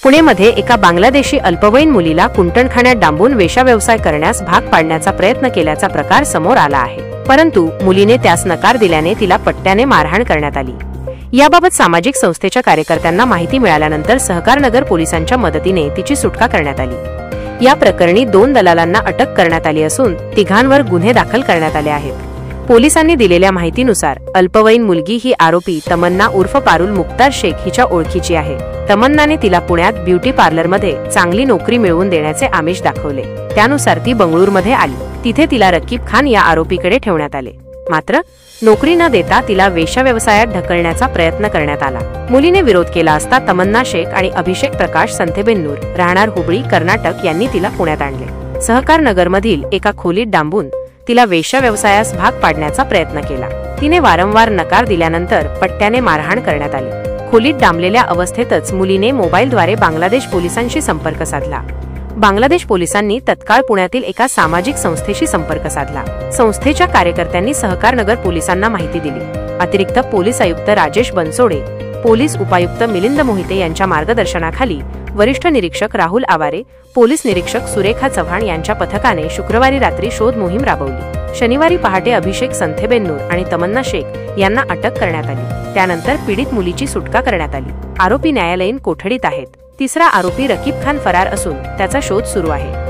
पुणेमध्ये एका बांगलादेशी अल्पवयीन मुलीला कुंटणखान्यात डांबून वेश्या व्यवसाय करण्यास भाग पाडण्याचा प्रयत्न केल्याचा प्रकार समोर आला आहे, परंतु मुलीने त्यास नकार दिल्याने तिला पट्ट्याने मारहाण करण्यात आली। याबाबत सामाजिक संस्थेच्या कार्यकर्त्यांना माहिती मिळाल्यानंतर सहकारनगर पोलिसांच्या मदतीने तिची सुटका करण्यात आली। या प्रकरणी 2 दलालांना अटक करण्यात आली असून तिघांवर गुन्हे दाखल करण्यात आले आहेत। पोलिसांनी दिलेल्या माहितीनुसार अल्पवयीन मुलगी ही आरोपी तमन्ना उर्फ पारुल मुख्तार शेख हिच्या ओळखीची आहे। तमन्नाने तिला पुण्यात ब्युटी पार्लरमध्ये चांगली नोकरी मिळवून देण्याचे आमिष दाखवले। त्यानुसार ती बंगळूरमध्ये आली। तिथे तिला रकीब खान या आरोपीकडे ठेवण्यात आले, मात्र नोकरी न देता तिला वेश्या व्यवसायात ढकलण्याचा प्रयत्न करण्यात आला। मुलीने विरोध केला असता तमन्ना शेख आणि अभिषेक प्रकाश संथेबेन्नूर राहणार हुबळी कर्नाटक यांनी तिला पुण्यात आणले। सहकारनगरमधील एका खोलीत डांबून तिला वेश्या व्यवसायास भाग पाडण्याचा प्रयत्न केला। तिने वारंवार नकार दिल्यानंतर पट्ट्याने मारहाण करण्यात आली। खोलीत डांबलेल्या अवस्थेतच मुलीने मोबाईलद्वारे बांगलादेश पोलिसांशी संपर्क साधला। बांगलादेश पोलिसांनी तत्काळ पुण्यातील एका सामाजिक संस्थेशी संपर्क साधला। संस्थेच्या कार्यकर्त्यांनी सहकारनगर पोलिसांना माहिती दिली। अतिरिक्त पोलीस आयुक्त राजेश बनसोडे, पोलीस उपायुक्त मिलिंद मोहिते यांच्या मार्गदर्शनाखाली वरिष्ठ निरीक्षक राहुल आवारे, पोलीस निरीक्षक सुरेखा चव्हाण यांच्या पथकाने शुक्रवारी रात्री शोध मोहीम राबवली। शनिवारी पहाटे अभिषेक संथेबेन्नूर आणि तमन्ना शेख यांना अटक करण्यात आली। त्यानंतर पीडित मुलीची सुटका करण्यात आली। आरोपी न्यायालयीन कोठडीत आहेत। तिसरा आरोपी रकीब खान फरार असून त्याचा शोध सुरू आहे।